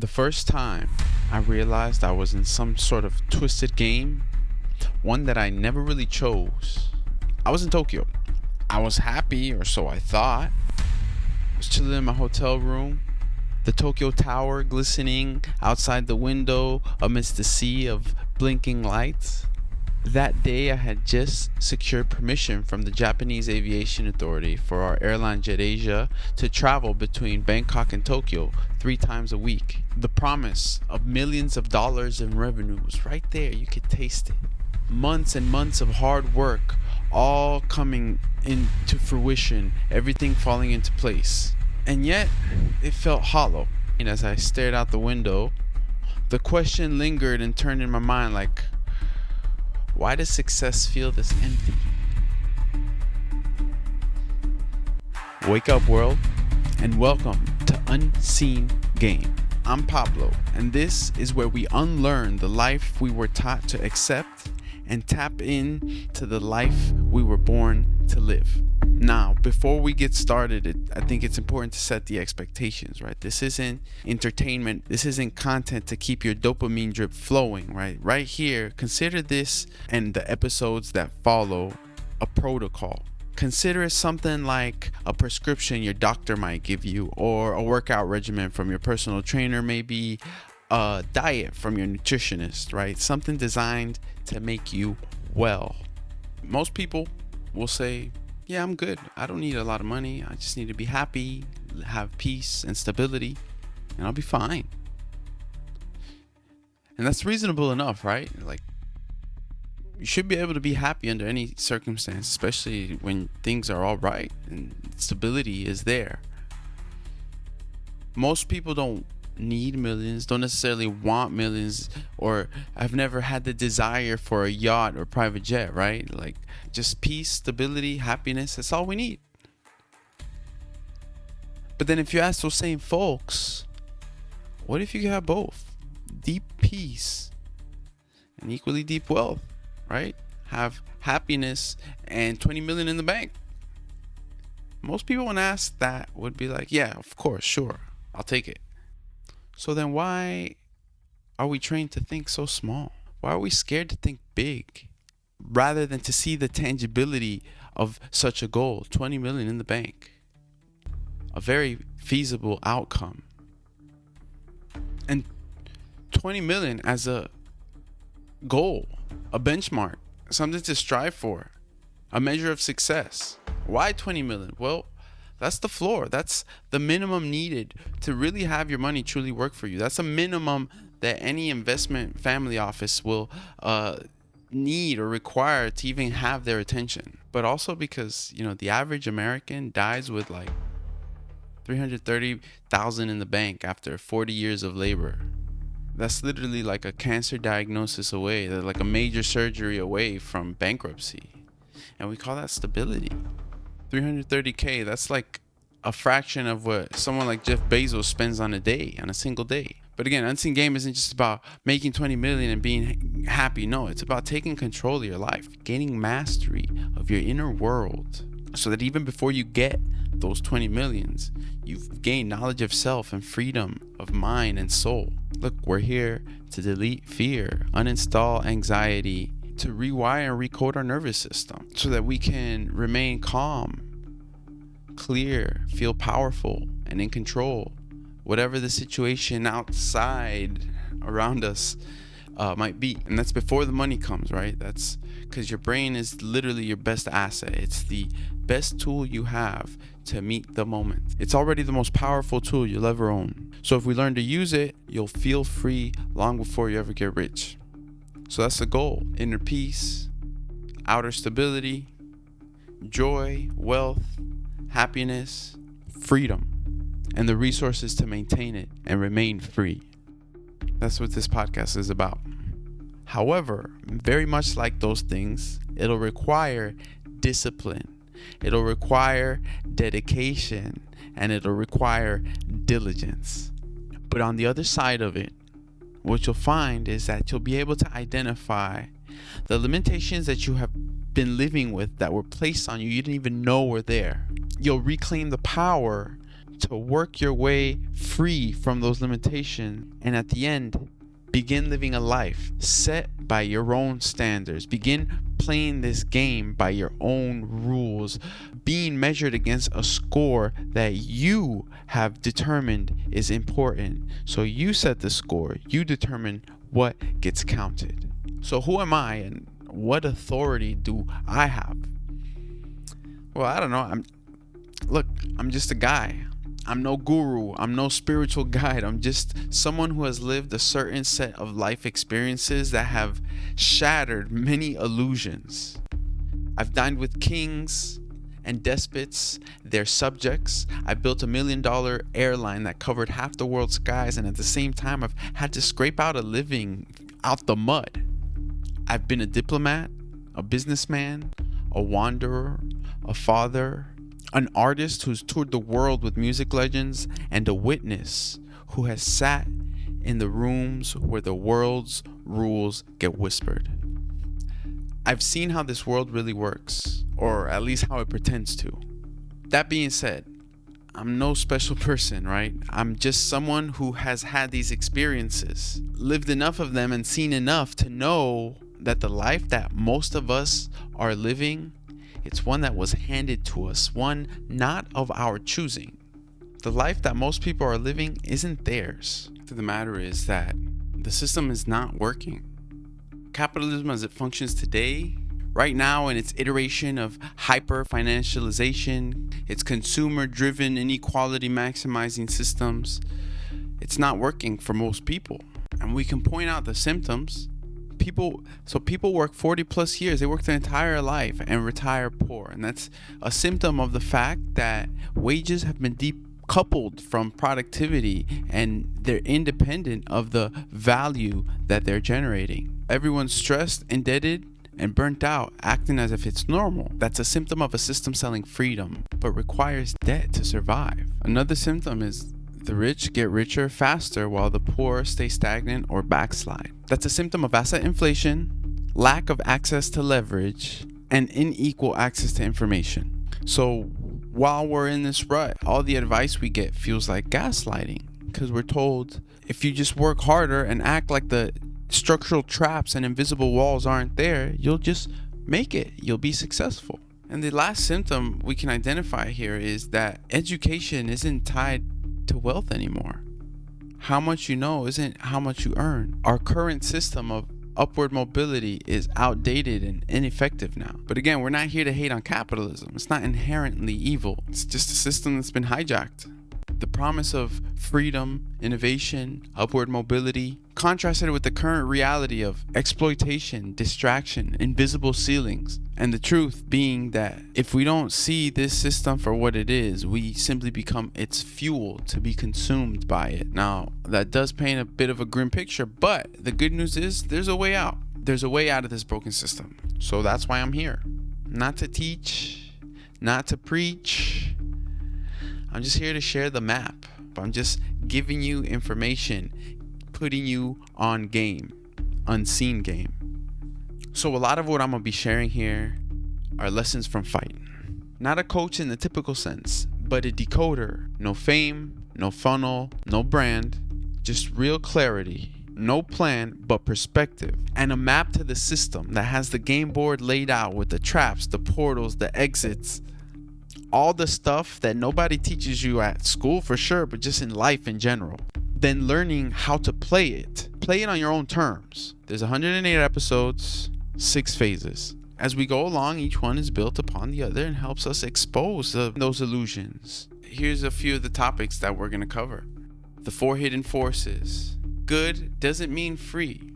The first time I realized I was in some sort of twisted game, one that I never really chose, I was in Tokyo. I was happy, or so I thought. I was chilling in my hotel room, the Tokyo Tower glistening outside the window amidst the sea of blinking lights. That day I had just secured permission from the Japanese Aviation Authority for our airline JetAsia to travel between Bangkok and Tokyo 3 times a week. The promise of millions of dollars in revenue was right there. You could taste it. Months and months of hard work, all coming into fruition, everything falling into place. And yet, it felt hollow. And as I stared out the window, the question lingered and turned in my mind like, why does success feel this empty? Wake up, world, and welcome to Unseen Game. I'm Pablo, and this is where we unlearn the life we were taught to accept and tap in to the life we were born to live. Now, before we get started, I think it's important to set the expectations, right? This isn't entertainment. This isn't content to keep your dopamine drip flowing, right? Right here, consider this and the episodes that follow a protocol. Consider it something like a prescription your doctor might give you, or a workout regimen from your personal trainer, maybe a diet from your nutritionist, right? Something designed to make you well. Most people will say, yeah, I'm good. I don't need a lot of money. I just need to be happy, have peace and stability, and I'll be fine. And that's reasonable enough, right? Like, you should be able to be happy under any circumstance, especially when things are all right and stability is there. Most people don't need millions, don't necessarily want millions, or have never had the desire for a yacht or private jet, right? Like, just peace, stability, happiness, that's all we need. But then if you ask those same folks, what if you could have both? Deep peace and equally deep wealth, right? Have happiness and 20 million in the bank. Most people when asked that would be like, yeah, of course, sure, I'll take it. So then why are we trained to think so small? Why are we scared to think big rather than to see the tangibility of such a goal? 20 million in the bank, a very feasible outcome. And 20 million as a goal, a benchmark, something to strive for, a measure of success. Why 20 million? Well, that's the floor. That's the minimum needed to really have your money truly work for you. That's a minimum that any investment family office will need or require to even have their attention. But also because, the average American dies with like 330,000 in the bank after 40 years of labor. That's literally like a cancer diagnosis away. They're like a major surgery away from bankruptcy. And we call that stability. 330K, that's like a fraction of what someone like Jeff Bezos spends on a single day. But again, Unseen Game isn't just about making 20 million and being happy. No, it's about taking control of your life, gaining mastery of your inner world, so that even before you get those 20 millions, you've gained knowledge of self and freedom of mind and soul. Look, we're here to delete fear, uninstall anxiety, to rewire and recode our nervous system so that we can remain calm, clear, feel powerful, and in control, whatever the situation outside around us might be. And that's before the money comes, right? That's because your brain is literally your best asset. It's the best tool you have to meet the moment. It's already the most powerful tool you'll ever own. So if we learn to use it, you'll feel free long before you ever get rich. So that's the goal: inner peace, outer stability, joy, wealth, happiness, freedom, and the resources to maintain it and remain free. That's what this podcast is about. However, very much like those things, it'll require discipline, it'll require dedication, and it'll require diligence. But on the other side of it, what you'll find is that you'll be able to identify the limitations that you have been living with that were placed on you didn't even know were there. You'll reclaim the power to work your way free from those limitations, and at the end, begin living a life set by your own standards. Begin playing this game by your own rules, being measured against a score that you have determined is important. So you set the score, you determine what gets counted. So who am I and what authority do I have? Well, I don't know. I'm just a guy. I'm no guru. I'm no spiritual guide. I'm just someone who has lived a certain set of life experiences that have shattered many illusions. I've dined with kings and despots, their subjects. I built $1 million airline that covered half the world's skies, and at the same time, I've had to scrape out a living out the mud. I've been a diplomat, a businessman, a wanderer, a father, an artist who's toured the world with music legends, and a witness who has sat in the rooms where the world's rules get whispered. I've seen how this world really works, or at least how it pretends to. That being said, I'm no special person, right? I'm just someone who has had these experiences, lived enough of them, and seen enough to know that the life that most of us are living, it's one that was handed to us, one not of our choosing. The life that most people are living isn't theirs. The matter is that the system is not working. Capitalism as it functions today, right now in its iteration of hyper-financialization, its consumer-driven inequality maximizing systems, it's not working for most people. And we can point out the symptoms. People work 40 plus years, they work their entire life and retire poor, and that's a symptom of the fact that wages have been decoupled from productivity and they're independent of the value that they're generating. Everyone's stressed, indebted, and burnt out, acting as if it's normal. That's a symptom of a system selling freedom but requires debt to survive. Another symptom is the rich get richer faster while the poor stay stagnant or backslide. That's a symptom of asset inflation, lack of access to leverage, and unequal access to information. So while we're in this rut, all the advice we get feels like gaslighting, because we're told if you just work harder and act like the structural traps and invisible walls aren't there, you'll just make it. You'll be successful. And the last symptom we can identify here is that education isn't tied to wealth anymore. How much you know isn't how much you earn. Our current system of upward mobility is outdated and ineffective now. But again, we're not here to hate on capitalism. It's not inherently evil. It's just a system that's been hijacked. The promise of freedom, innovation, upward mobility, contrasted with the current reality of exploitation, distraction, invisible ceilings, and the truth being that if we don't see this system for what it is, we simply become its fuel to be consumed by it. Now, that does paint a bit of a grim picture, but the good news is there's a way out. There's a way out of this broken system. So that's why I'm here. Not to teach, not to preach. I'm just here to share the map. I'm just giving you information, putting you on game, unseen game. So a lot of what I'm going to be sharing here are lessons from fight. Not a coach in the typical sense, but a decoder. No fame, no funnel, no brand, just real clarity. No plan, but perspective. And a map to the system that has the game board laid out with the traps, the portals, the exits. All the stuff that nobody teaches you at school for sure, but just in life in general. Then learning how to play it. Play it on your own terms. There's 108 episodes, 6 phases. As we go along, each one is built upon the other and helps us expose those illusions. Here's a few of the topics that we're going to cover. The 4 hidden forces. Good doesn't mean free.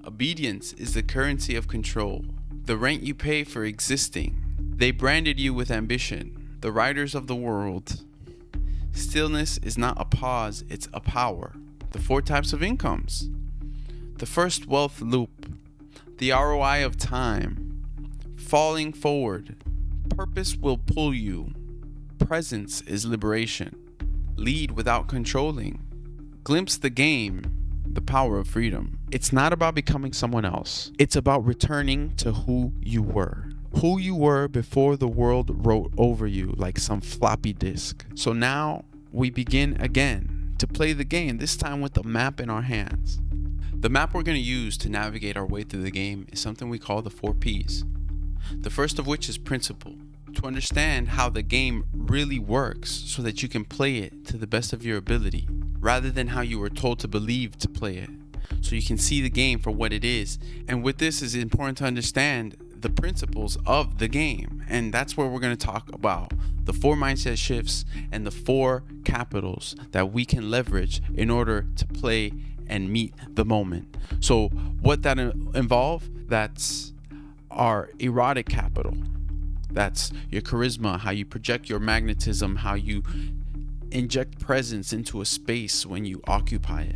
Obedience is the currency of control. The rent you pay for existing. They branded you with ambition. The riders of the world. Stillness is not a pause, it's a power. The 4 types of incomes. The first wealth loop. The ROI of time. Falling forward. Purpose will pull you. Presence is liberation. Lead without controlling. Glimpse the game. The power of freedom. It's not about becoming someone else. It's about returning to who you were. Who you were before the world wrote over you like some floppy disk. So now we begin again to play the game, this time with the map in our hands. The map we're going to use to navigate our way through the game is something we call the 4 Ps. The first of which is principle. To understand how the game really works so that you can play it to the best of your ability, rather than how you were told to believe to play it. So you can see the game for what it is. And with this, is important to understand the principles of the game. And that's where we're going to talk about the 4 mindset shifts and the 4 capitals that we can leverage in order to play and meet the moment. So what that involve, that's our erotic capital. That's your charisma, how you project your magnetism, how you inject presence into a space when you occupy it.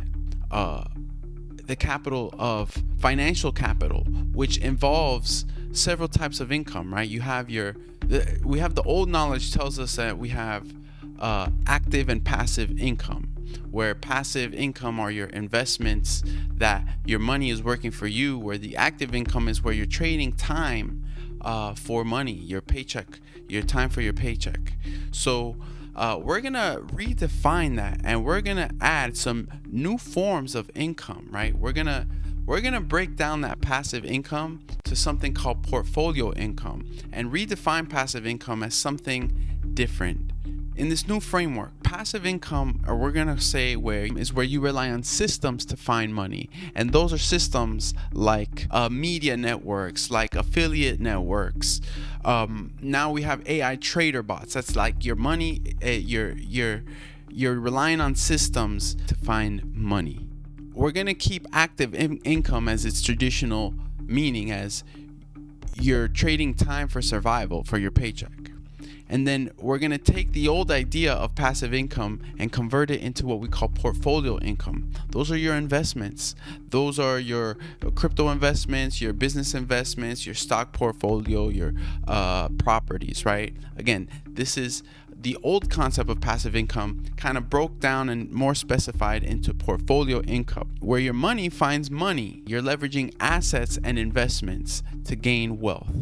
The capital of financial capital, which involves several types of income, right? We have the old knowledge tells us that we have active and passive income, where passive income are your investments that your money is working for you, where the active income is where you're trading time for money, your paycheck, your time for your paycheck. So we're gonna redefine that, and we're gonna add some new forms of income, right? We're gonna break down that passive income to something called portfolio income, and redefine passive income as something different. In this new framework, passive income, or we're gonna say where you rely on systems to find money, and those are systems like media networks, like affiliate networks. Now we have AI trader bots. That's like your money. You're relying on systems to find money. We're gonna keep active income as its traditional meaning, as you're trading time for survival for your paycheck. And then we're going to take the old idea of passive income and convert it into what we call portfolio income. Those are your investments. Those are your crypto investments, your business investments, your stock portfolio, your properties, right? Again, this is the old concept of passive income kind of broke down and more specified into portfolio income, where your money finds money. You're leveraging assets and investments to gain wealth.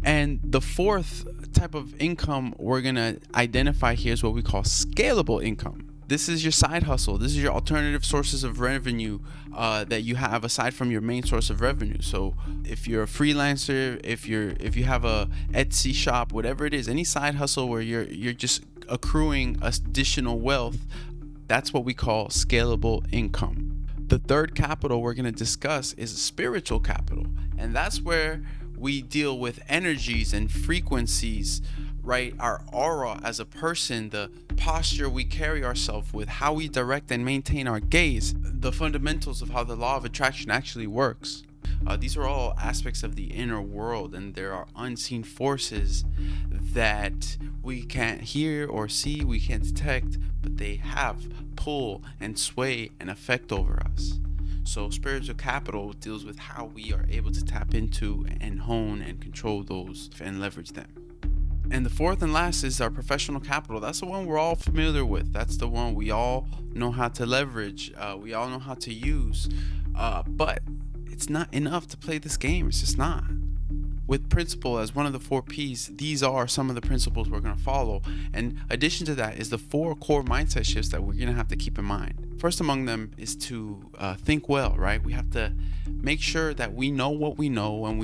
And the fourth type of income we're going to identify here is what we call scalable income. This is your side hustle. This is your alternative sources of revenue that you have aside from your main source of revenue. So if you're a freelancer, if you have a Etsy shop, whatever it is, any side hustle where you're just accruing additional wealth, that's what we call scalable income. The third capital we're going to discuss is spiritual capital, and that's where we deal with energies and frequencies, right? Our aura as a person, the posture we carry ourselves with, how we direct and maintain our gaze, the fundamentals of how the law of attraction actually works. These are all aspects of the inner world, and there are unseen forces that we can't hear or see, we can't detect, but they have pull and sway and effect over us. So spiritual capital deals with how we are able to tap into and hone and control those and leverage them. And the fourth and last is our professional capital. That's the one we're all familiar with. That's the one we all know how to leverage. We all know how to use. But it's not enough to play this game. It's just not. With principle as one of the 4 Ps, these are some of the principles we're going to follow. And addition to that is the 4 core mindset shifts that we're going to have to keep in mind. First among them is to think well, right? We have to make sure that we know what we know, and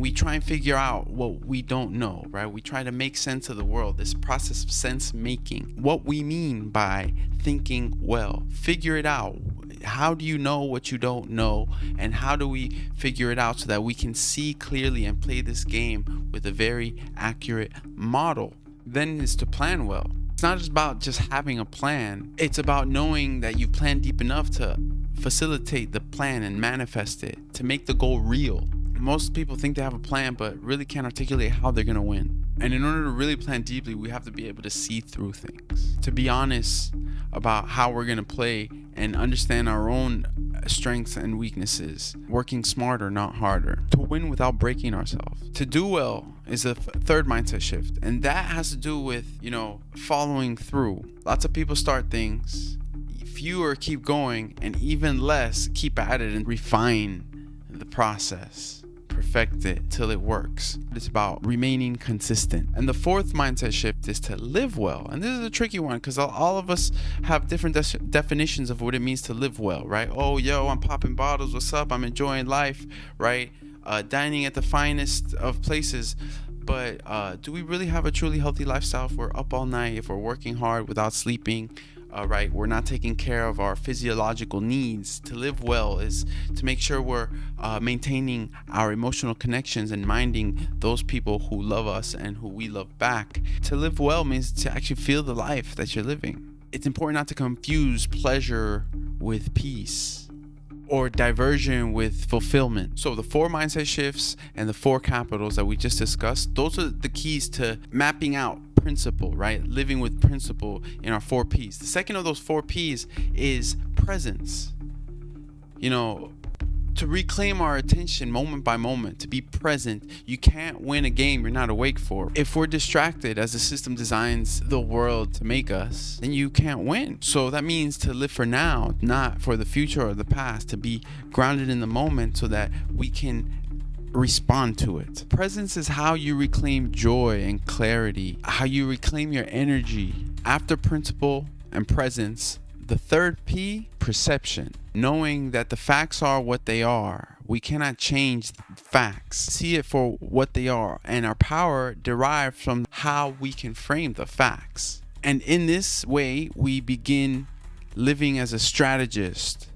we try and figure out what we don't know, right? We try to make sense of the world, this process of sense making. What we mean by thinking well, figure it out. How do you know what you don't know, and how do we figure it out so that we can see clearly and play this game with a very accurate model? Then is to plan well. It's not just about having a plan. It's about knowing that you've planned deep enough to facilitate the plan and manifest it, to make the goal real. Most people think they have a plan but really can't articulate how they're going to win. And in order to really plan deeply, we have to be able to see through things, to be honest about how we're going to play and understand our own strengths and weaknesses, working smarter, not harder, to win without breaking ourselves. To do well is a third mindset shift, and that has to do with, following through. Lots of people start things, fewer keep going, and even less keep at it and refine the process, perfect perfect it till it works. It's about remaining consistent. And the fourth mindset shift is to live well. And this is a tricky one because all of us have different definitions of what it means to live well, right? Oh, yo, I'm popping bottles. What's up? I'm enjoying life, right? Dining at the finest of places. But do we really have a truly healthy lifestyle if we're up all night, if we're working hard without sleeping? Right, we're not taking care of our physiological needs. To live well is to make sure we're maintaining our emotional connections and minding those people who love us and who we love back. To live well means to actually feel the life that you're living. It's important not to confuse pleasure with peace or diversion with fulfillment. So the 4 mindset shifts and the 4 capitals that we just discussed, those are the keys to mapping out principle, right? Living with principle in our 4 P's. The second of those 4 P's is presence. You know, to reclaim our attention moment by moment, to be present. You can't win a game you're not awake for. If we're distracted as the system designs the world to make us, then you can't win. So that means to live for now, not for the future or the past, to be grounded in the moment so that we can respond to it. Presence is how you reclaim joy and clarity, how you reclaim your energy. After principle and presence, the third P, perception. Knowing that the facts are what they are. We cannot change facts. See it for what they are. And our power derives from how we can frame the facts. And in this way, we begin living as a strategist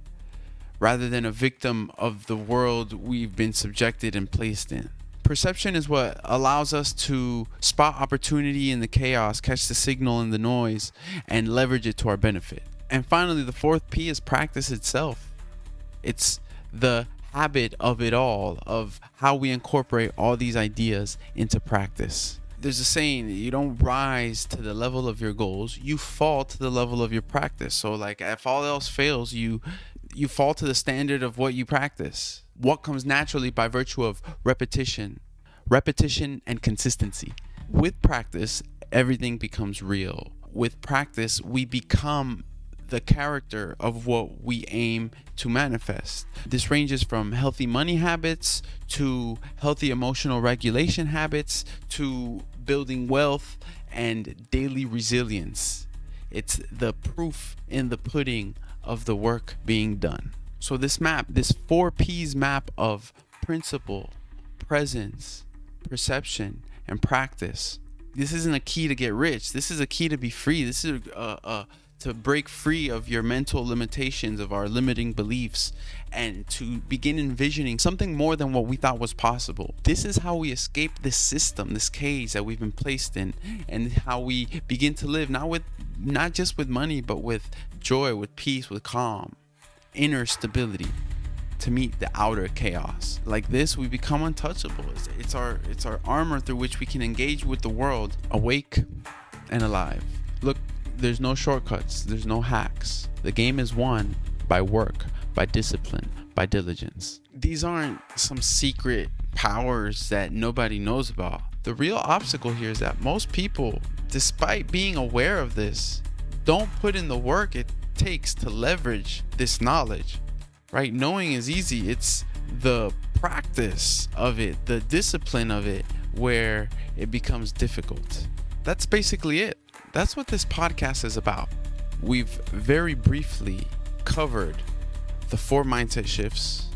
rather than a victim of the world we've been subjected and placed in. Perception is what allows us to spot opportunity in the chaos, catch the signal in the noise, and leverage it to our benefit. And finally, the fourth P is practice itself. It's the habit of it all, of how we incorporate all these ideas into practice. There's a saying, you don't rise to the level of your goals, you fall to the level of your practice. So like if all else fails, you fall to the standard of what you practice. What comes naturally by virtue of repetition and consistency. With practice, everything becomes real. With practice, we become the character of what we aim to manifest. This ranges from healthy money habits to healthy emotional regulation habits to building wealth and daily resilience. It's the proof in the pudding of the work being done. So this 4 P's map of principle, presence, perception, and practice. This isn't a key to get rich. This is a key to be free. This is to break free of your mental limitations, of our limiting beliefs, and to begin envisioning something more than what we thought was possible. This is how we escape this system, this cage that we've been placed in, and how we begin to live not just with money, but with joy, with peace, with calm, inner stability, to meet the outer chaos. Like this, we become untouchable. It's our armor through which we can engage with the world, awake and alive. Look, there's no shortcuts, there's no hacks. The game is won by work, by discipline, by diligence. These aren't some secret powers that nobody knows about. The real obstacle here is that most people, despite being aware of this, don't put in the work it takes to leverage this knowledge, right? Knowing is easy. It's the practice of it, the discipline of it, where it becomes difficult. That's basically it. That's what this podcast is about. We've very briefly covered the 4 mindset shifts,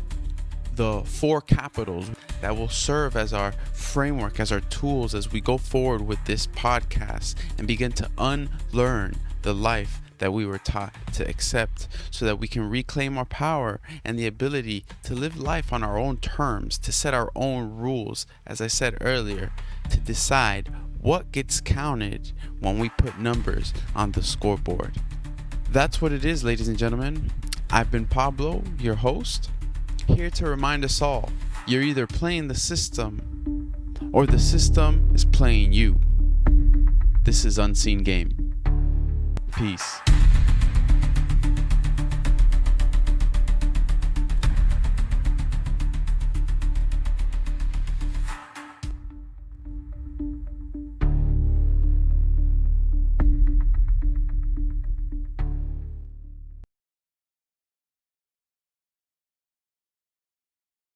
the 4 capitals that will serve as our framework, as our tools as we go forward with this podcast and begin to unlearn the life that we were taught to accept, so that we can reclaim our power and the ability to live life on our own terms, to set our own rules, as I said earlier, to decide what gets counted when we put numbers on the scoreboard. That's what it is, ladies and gentlemen. I've been Pablo, your host, here to remind us all, you're either playing the system or the system is playing you. This is Unseen Game. Peace.